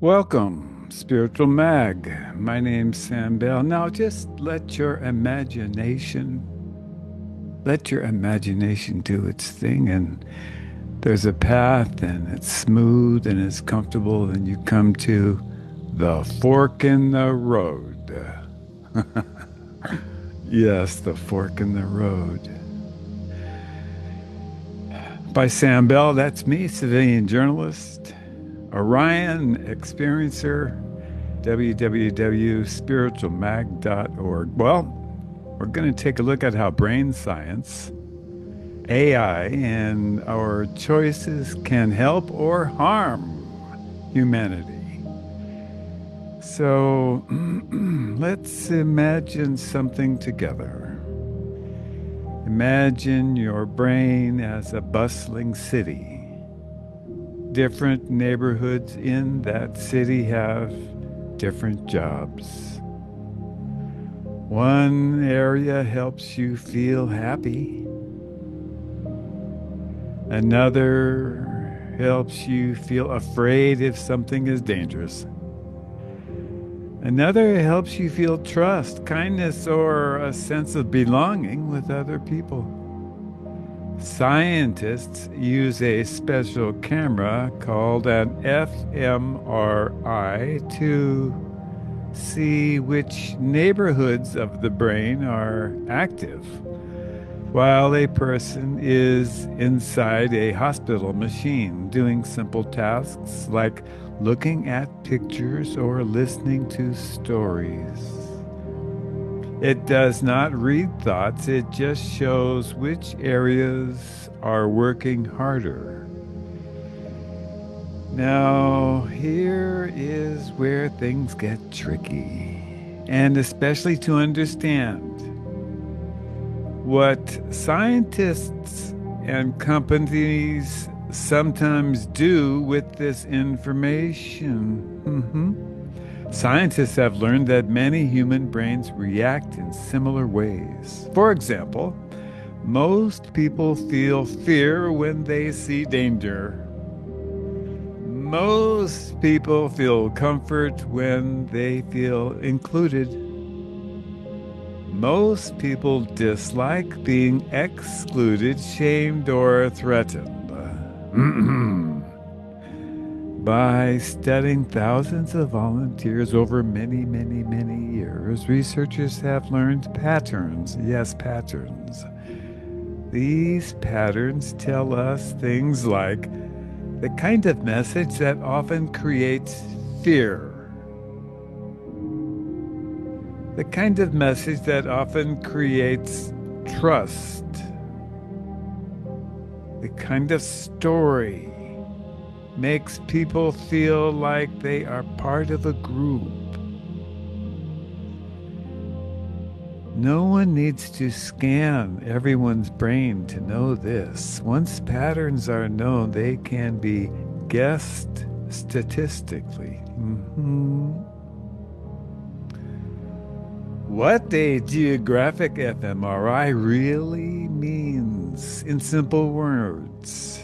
Welcome, Spiritual Mag. My name's Sambell. Now just let your imagination do its thing, and there's a path and it's smooth and it's comfortable, and you come to the fork in the road. Yes, the fork in the road. By Sambell, that's me, civilian journalist, Orion experiencer, www.spiritualmag.org. Well, we're going to take a look at how brain science, AI, and our choices can help or harm humanity. So let's imagine something together. Imagine your brain as a bustling city. Different neighborhoods in that city have different jobs. One area helps you feel happy. Another helps you feel afraid if something is dangerous. Another helps you feel trust, kindness, or a sense of belonging with other people. Scientists use a special camera called an fMRI to see which neighborhoods of the brain are active while a person is inside a hospital machine doing simple tasks like looking at pictures or listening to stories. It does not read thoughts, it just shows which areas are working harder. Now, here is where things get tricky, and especially to understand. What scientists and companies sometimes do with this information. Scientists have learned that many human brains react in similar ways. For example, most people feel fear when they see danger. Most people feel comfort when they feel included. Most people dislike being excluded, shamed, or threatened. By studying thousands of volunteers over many, many, many years, researchers have learned patterns. Yes, patterns. These patterns tell us things like the kind of message that often creates fear. The kind of message that often creates trust. The kind of story makes people feel like they are part of a group. No one needs to scan everyone's brain to know this. Once patterns are known, they can be guessed statistically. What a geographic fMRI really means in simple words.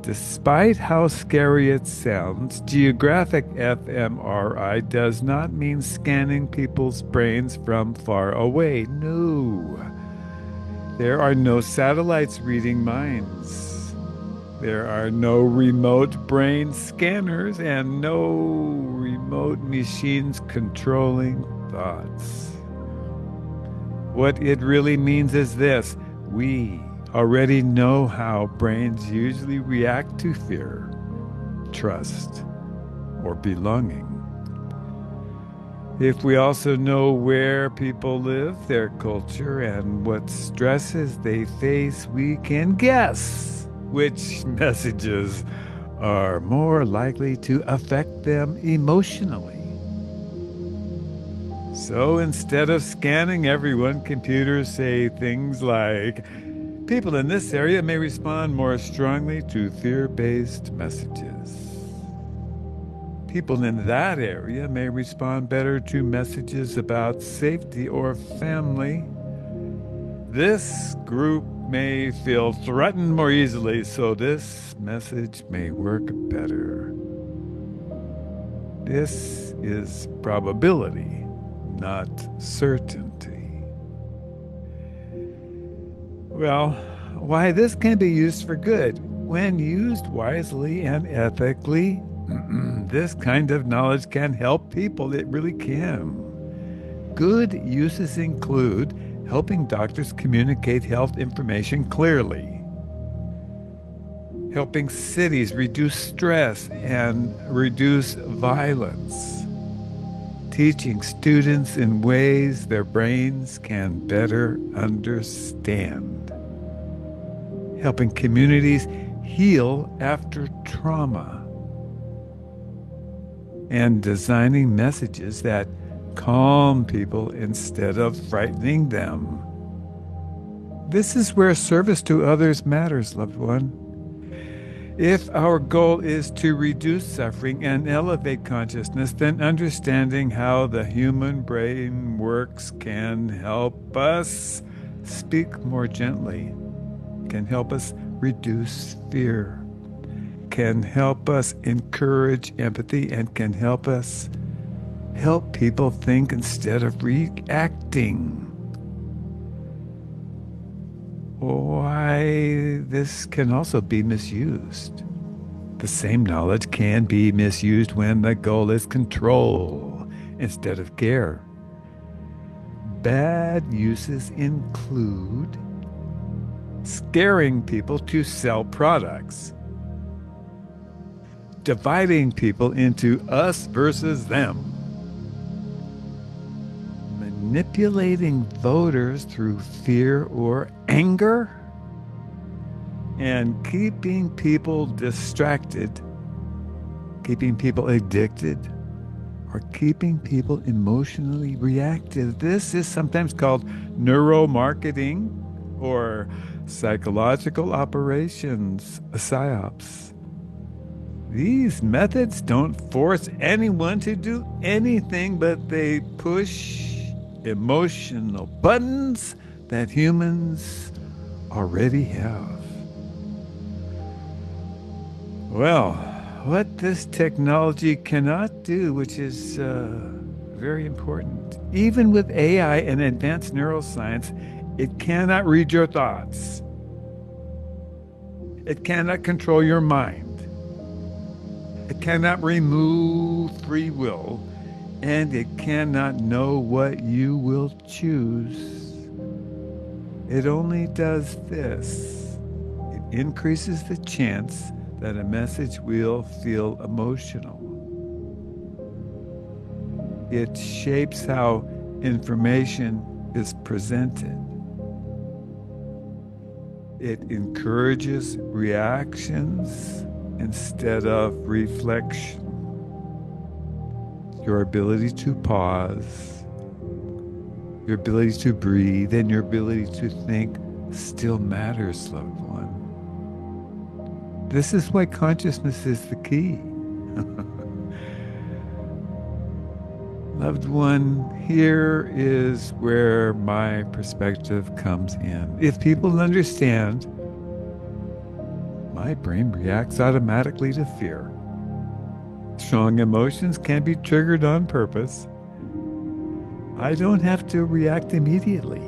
Despite how scary it sounds, geographic fMRI does not mean scanning people's brains from far away. No. There are no satellites reading minds. There are no remote brain scanners and no remote machines controlling thoughts. What it really means is this: we already know how brains usually react to fear, trust, or belonging. If we also know where people live, their culture, and what stresses they face, we can guess which messages are more likely to affect them emotionally. So instead of scanning everyone, computers say things like, people in this area may respond more strongly to fear-based messages. People in that area may respond better to messages about safety or family. This group may feel threatened more easily, so this message may work better. This is probability, not certainty. Well, why this can be used for good. When used wisely and ethically, this kind of knowledge can help people. It really can. Good uses include helping doctors communicate health information clearly, helping cities reduce stress and reduce violence, teaching students in ways their brains can better understand, helping communities heal after trauma, and designing messages that calm people instead of frightening them. This is where service to others matters, loved one. If our goal is to reduce suffering and elevate consciousness, then understanding how the human brain works can help us speak more gently, can help us reduce fear, can help us encourage empathy, and can help us help people think instead of reacting. Why this can also be misused. The same knowledge can be misused when the goal is control instead of care. Bad uses include scaring people to sell products, dividing people into us versus them, manipulating voters through fear or anger, and keeping people distracted, keeping people addicted, or keeping people emotionally reactive. This is sometimes called neuromarketing or psychological operations, psyops. These methods don't force anyone to do anything, but they push emotional buttons that humans already have. Well, what this technology cannot do, which is very important, even with AI and advanced neuroscience, it cannot read your thoughts. It cannot control your mind. It cannot remove free will. And it cannot know what you will choose. It only does this. It increases the chance that a message will feel emotional. It shapes how information is presented. It encourages reactions instead of reflection. Your ability to pause, your ability to breathe, and your ability to think still matters, loved one. This is why consciousness is the key. Loved one, here is where my perspective comes in. If people understand, my brain reacts automatically to fear. Strong emotions can be triggered on purpose. I don't have to react immediately.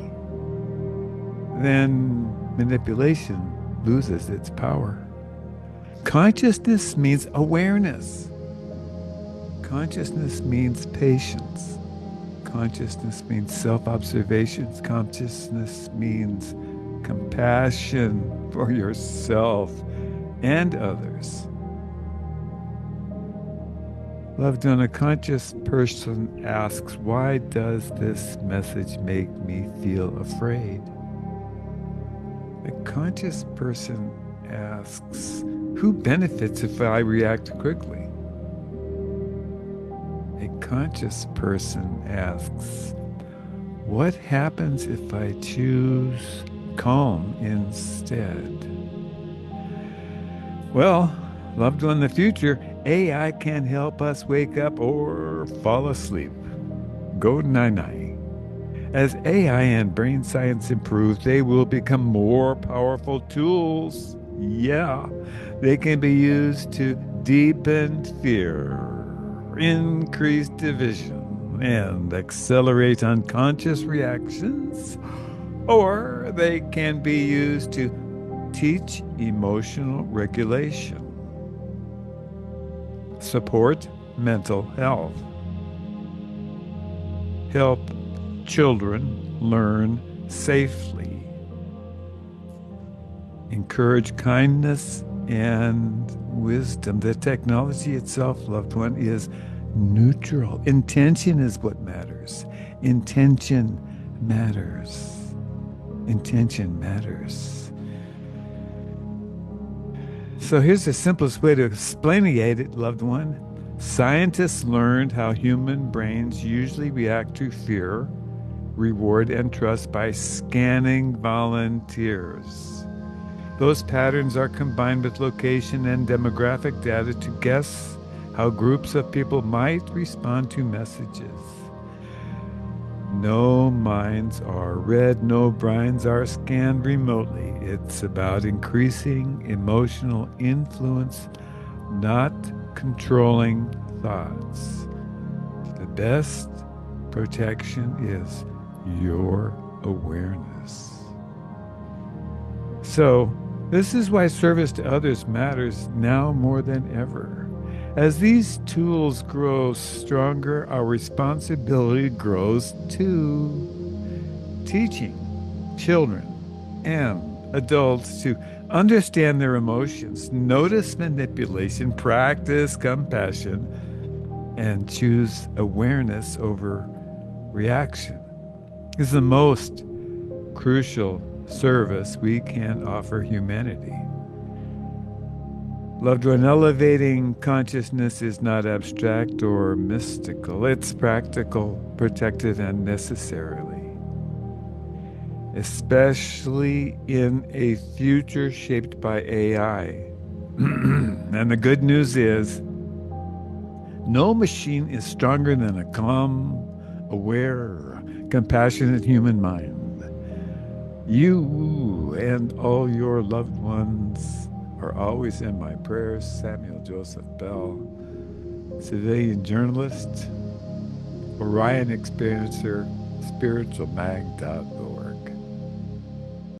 Then manipulation loses its power. Consciousness means awareness. Consciousness means patience. Consciousness means self-observation. Consciousness means compassion for yourself and others. Loved one, a conscious person asks, why does this message make me feel afraid? A conscious person asks, who benefits if I react quickly? A conscious person asks, what happens if I choose calm instead? Well, loved one, in the future, AI can help us wake up or fall asleep. Go night-night. As AI and brain science improve, they will become more powerful tools. Yeah, they can be used to deepen fear, increase division, and accelerate unconscious reactions, or they can be used to teach emotional regulation, support mental health, help children learn safely, encourage kindness and wisdom. The technology itself, loved one, is neutral. Intention is what matters. Intention matters. Intention matters. So here's the simplest way to explain it, loved one. Scientists learned how human brains usually react to fear, reward, and trust by scanning volunteers. Those patterns are combined with location and demographic data to guess how groups of people might respond to messages. No minds are read, no brains are scanned remotely. It's about increasing emotional influence, not controlling thoughts. The best protection is your awareness. So, this is why service to others matters now more than ever. As these tools grow stronger, our responsibility grows too. Teaching children and adults to understand their emotions, notice manipulation, practice compassion, and choose awareness over reaction is the most crucial service we can offer humanity. Loved one, elevating consciousness is not abstract or mystical. It's practical, protected, and necessarily. Especially in a future shaped by AI. And the good news is, no machine is stronger than a calm, aware, compassionate human mind. You and all your loved ones are always in my prayers. Samuel Joseph Bell, civilian journalist, Orion experiencer, spiritualmag.org.